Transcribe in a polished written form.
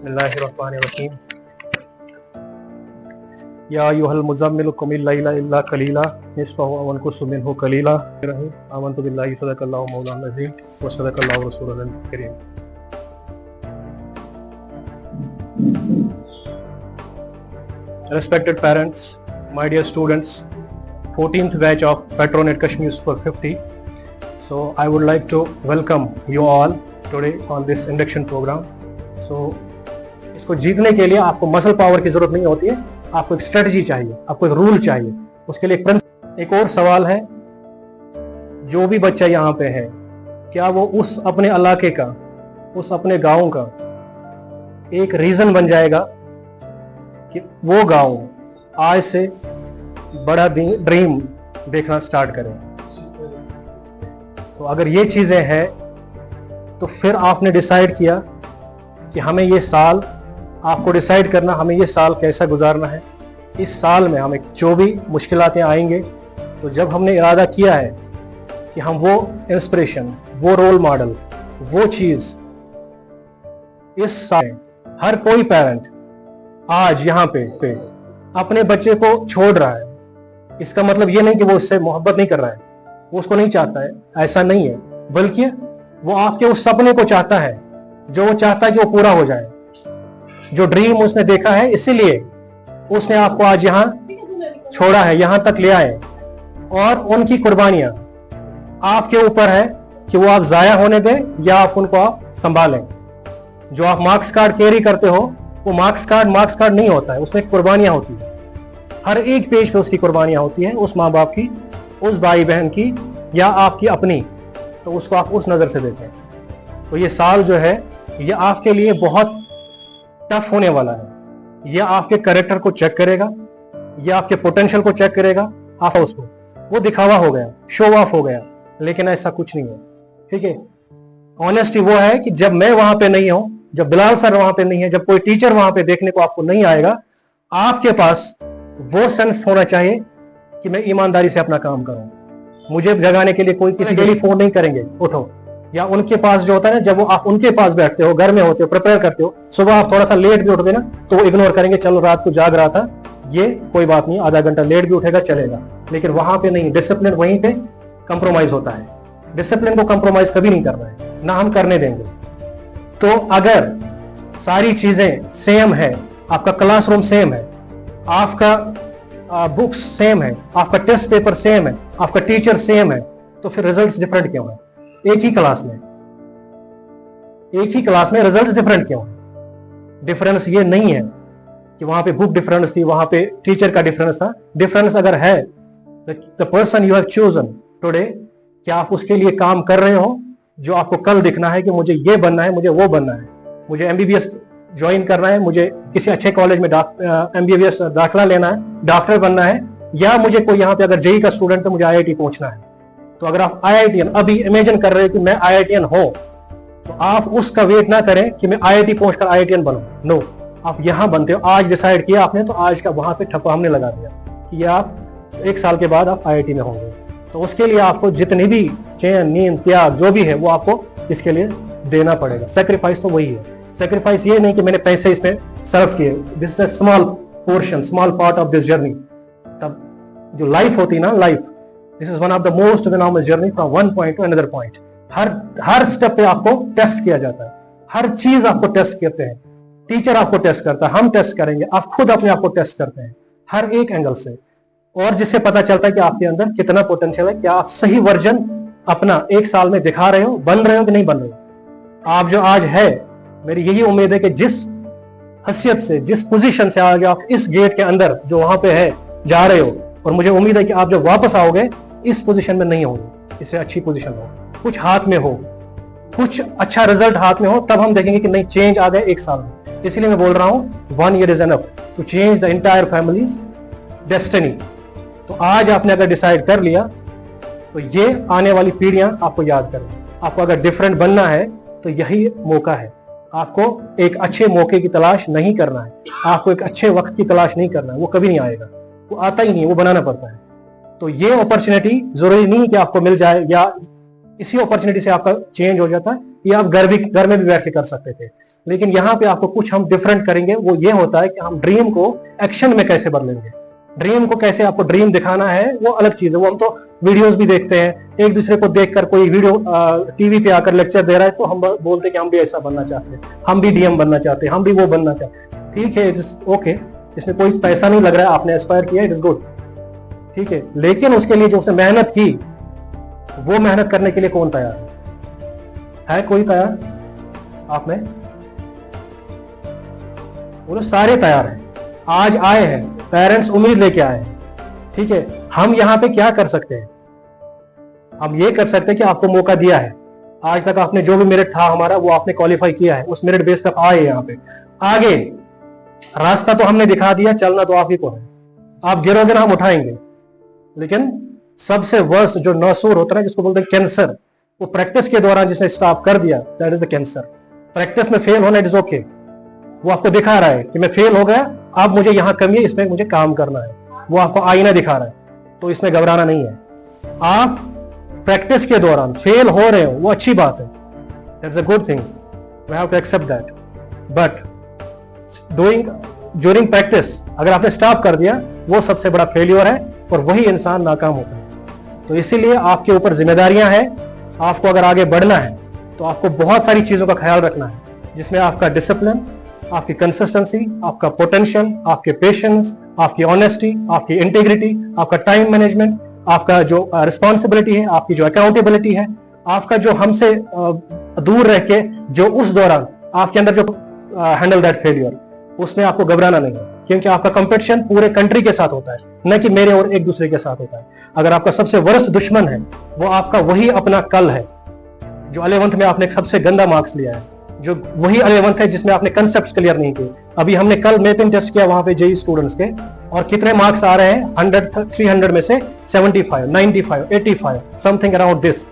बिस्मिल्लाहिर्रहमानिर्रहीम। या अय्युहल मुज़म्मिल कुमिल लैला इल्ला कलीला निस्फ़हु अव इनकुस मिन्हु कलीला। आमन्तु बिल्लाहि सदक़ल्लाहु मौलाना अज़ीम व सदक़ल्लाहु रसूलुल करीम। Respected parents, my dear students, 14th batch of Petronet Kashmir Super 50. So I would like to welcome you all today on this induction program. So इसको जीतने के लिए आपको मसल पावर की जरूरत नहीं होती है, आपको एक स्ट्रेटजी चाहिए, आपको एक रूल चाहिए, उसके लिए एक और सवाल है, जो भी बच्चा यहाँ पे है क्या वो उस अपने इलाके का, उस अपने गांव का एक रीजन बन जाएगा कि वो गांव आज से बड़ा ड्रीम देखना स्टार्ट करे। तो अगर ये चीजें हैं तो फिर आपने डिसाइड किया कि हमें ये साल, आपको डिसाइड करना हमें ये साल कैसा गुजारना है। इस साल में हमें जो भी मुश्किलातें आएंगे, तो जब हमने इरादा किया है कि हम वो इंस्पिरेशन, वो रोल मॉडल, वो चीज इस साल हर कोई पेरेंट आज यहाँ पे अपने बच्चे को छोड़ रहा है। इसका मतलब ये नहीं कि वो उससे मोहब्बत नहीं कर रहा है, वो उसको नहीं चाहता है, ऐसा नहीं है, बल्कि वो आपके उस सपने को चाहता है जो वो चाहता है कि वो पूरा हो जाए, जो ड्रीम उसने देखा है, इसीलिए उसने आपको आज यहाँ छोड़ा है, यहाँ तक ले आए। और उनकी कुर्बानियां आपके ऊपर है कि वो आप जाया होने दें या आप उनको आप संभालें। जो आप मार्क्स कार्ड कैरी करते हो, वो मार्क्स कार्ड नहीं होता है, उसमें कुर्बानियां होती है। हर एक पेज पे उसकी कुर्बानियां होती हैं, उस माँ बाप की, उस भाई बहन की या आपकी अपनी। तो उसको आप उस नजर से देखें। तो ये साल जो है ये आपके लिए बहुत टफ होने वाला है। ये आपके कैरेक्टर को चेक करेगा, ये आपके पोटेंशियल को चेक करेगा। आप उसको, वो दिखावा हो गया, शो ऑफ हो गया, लेकिन ऐसा कुछ नहीं है। ठीक है, ऑनेस्टी वो है कि जब मैं वहां पे नहीं हूं, जब बिलाल सर वहां पे नहीं है, जब कोई टीचर वहां पे देखने को आपको नहीं आएगा, आपके पास वो सेंस होना चाहिए कि मैं ईमानदारी से अपना काम करूं। मुझे जगाने के लिए कोई किसी के लिए फोन नहीं करेंगे, उठो। या उनके पास जो होता है ना, जब वो आप उनके पास बैठते हो, घर में होते हो, प्रिपेयर करते हो, सुबह आप थोड़ा सा लेट भी उठ गए ना, तो वो इग्नोर करेंगे, चलो रात को जाग रहा था, ये कोई बात नहीं, आधा घंटा लेट भी उठेगा चलेगा। लेकिन वहां पे नहीं, डिसिप्लिन वहीं पे कंप्रोमाइज होता है। डिसिप्लिन को कंप्रोमाइज कभी नहीं करना है, ना हम करने देंगे। तो अगर सारी चीजें सेम है, आपका क्लासरूम सेम है, आपका बुक्स सेम है, आपका टेस्ट पेपर सेम है, आपका टीचर सेम है, तो फिर रिजल्ट्स डिफरेंट क्यों है? एक ही क्लास में रिजल्ट्स डिफरेंट क्यों है? डिफरेंस ये नहीं है कि वहां पे बुक डिफरेंस थी, वहां पे टीचर का डिफरेंस था। डिफरेंस अगर है, the person you have chosen today, क्या आप उसके लिए काम कर रहे हो जो आपको कल दिखना है कि मुझे ये बनना है, मुझे वो बनना है, मुझे एमबीबीएस ज्वाइन करना है, मुझे किसी अच्छे कॉलेज में एमबीबीएस दाखिला लेना है, डॉक्टर बनना है, या मुझे कोई यहाँ पे अगर जेई का स्टूडेंट है, मुझे आईआईटी पहुंचना है। तो अगर आप आईआईटीएन अभी इमेजिन कर रहे हो कि मैं आईआईटीएन हो, तो आप उसका वेट ना करें कि मैं आईआईटी पहुंचकर आईआईटीएन बनूं। नो, आप यहां बनते हो। आज डिसाइड किया आपने, तो आज का वहां पे ठप्पा हमने लगा दिया कि ये आप 1 साल के बाद आप आईआईटी में होंगे। तो उसके लिए आपको जितनी भी चैन, नींद, त्याग जो भी है, वो आपको इसके लिए देना पड़ेगा। सेक्रीफाइस तो वही है। सेक्रीफाइस ये नहीं कि मैंने पैसे इसमें सर्व किए, this is a small portion, small part of this journey. तब जो लाइफ होती है ना, life, this is one of the most enormous journey from one point two another point. Her step पे आपको टेस्ट किया जाता है, हर चीज आपको टेस्ट करते हैं। टीचर आपको टेस्ट करता है, हम टेस्ट करेंगे, आप खुद अपने आप को टेस्ट करते हैं हर एक एंगल से, और जिससे पता चलता है कि आपके अंदर कितना पोटेंशियल है, क्या आप सही वर्जन अपना 1 साल में दिखा रहे हो, बन रहे हो कि नहीं बन रहे हो। आप जो आज है, मेरी यही उम्मीद है कि जिस हैसियत से, जिस पोजीशन से आगे आप इस गेट के अंदर जो वहां पे है जा रहे हो, और मुझे उम्मीद है कि आप जब वापस आओगे इस पोजीशन में नहीं होगी, इससे अच्छी पोजीशन हो, कुछ हाथ में हो, कुछ अच्छा रिजल्ट हाथ में हो, तब हम देखेंगे कि नहीं चेंज आ गए 1 साल में। इसलिए मैं बोल रहा हूं 1 year is enough to change the entire family's destiny. तो आज आपने अगर डिसाइड कर लिया, तो ये आने वाली पीढ़ियां आपको याद करें। आपको अगर डिफरेंट बनना है तो यही मौका है। आपको एक अच्छे मौके की तलाश नहीं करना है, आपको एक अच्छे वक्त की तलाश नहीं करना है, वो कभी नहीं आएगा, वो आता ही नहीं, वो बनाना पड़ता है। तो ये अपॉर्चुनिटी जरूरी नहीं कि आपको मिल जाए, या इसी अपॉर्चुनिटी से आपका चेंज हो जाता है। ये आप घर में भी बैठ के कर सकते थे, लेकिन यहाँ पे आपको कुछ हम डिफरेंट करेंगे। वो ये होता है कि हम ड्रीम को एक्शन में कैसे बदलेंगे। ड्रीम को कैसे आपको ड्रीम दिखाना है वो अलग चीज है। वो हम तो वीडियोस भी देखते हैं, एक दूसरे को देखकर कोई वीडियो टीवी पे आकर लेक्चर दे रहा है तो हम बोलते हैं कि हम भी ऐसा बनना चाहते हैं, हम भी डीएम बनना चाहते हैं, हम भी वो बनना चाहते हैं। ठीक है, ओके, इसमें कोई पैसा नहीं लग रहा है, आपने एस्पायर किया, इट इज गुड, ठीक है। लेकिन उसके लिए जो उसने मेहनत की, वो मेहनत करने के लिए कौन तैयार है कोई तैयार? आप में वो लोग सारे तैयार हैं, आज आए हैं, पेरेंट्स उम्मीद लेके आए हैं, ठीक है। हम यहां पे क्या कर सकते हैं? हम ये कर सकते हैं कि आपको मौका दिया है, आज तक आपने जो भी मेरिट था हमारा वो आपने क्वालिफाई किया है, उस मेरिट बेस पर आए यहाँ पे। आगे रास्ता तो हमने दिखा दिया, चलना तो आप ही को है। आप गिरोगे ना, हम उठाएंगे। लेकिन सबसे वर्स्ट जो नासूर होता है, जिसको बोलते हैं कैंसर, वो प्रैक्टिस के दौरान जिसने स्टॉप कर दिया, that is the cancer. Practice में फेल होना इट इज ओके, वो आपको दिखा रहा है कि मैं फेल हो गया, अब मुझे यहां कमी है, इसमें मुझे काम करना है, वो आपको आईना दिखा रहा है, तो इसमें घबराना नहीं है। आप प्रैक्टिस के दौरान फेल हो रहे हो, वो अच्छी बात है, that's a good thing, we have to accept that. But doing during practice अगर आपने स्टॉप कर दिया, वो सबसे बड़ा फेल्योर है और वही इंसान नाकाम होता है। तो इसीलिए आपके ऊपर जिम्मेदारियां हैं। आपको अगर आगे बढ़ना है तो आपको बहुत सारी चीजों का ख्याल रखना है, जिसमें आपका डिसिप्लिन, आपकी कंसिस्टेंसी, आपका पोटेंशियल, आपके पेशेंस, आपकी ऑनेस्टी, आपकी इंटीग्रिटी, आपका टाइम मैनेजमेंट, आपका जो रिस्पॉन्सिबिलिटी है, आपकी जो अकाउंटेबिलिटी है, आपका जो हमसे दूर रह के जो उस दौरान आपके अंदर जो हैंडल दैट फेलियर, उसमें आपको घबराना नहीं है, क्योंकि आपका कंपटीशन पूरे कंट्री के साथ होता है, न कि मेरे और एक दूसरे के साथ होता है। अगर आपका सबसे वर्स्ट दुश्मन है, वो आपका वही अपना कल है, जो 11th में आपने सबसे गंदा मार्क्स लिया है, जो वही 11th है जिसमें आपने कंसेप्ट क्लियर नहीं किए। अभी हमने कल मैपिंग टेस्ट किया वहां पे जेई स्टूडेंट्स के, और कितने मार्क्स आ रहे हैं 100 300 में से 75 95 85 समथिंग अराउंड दिस।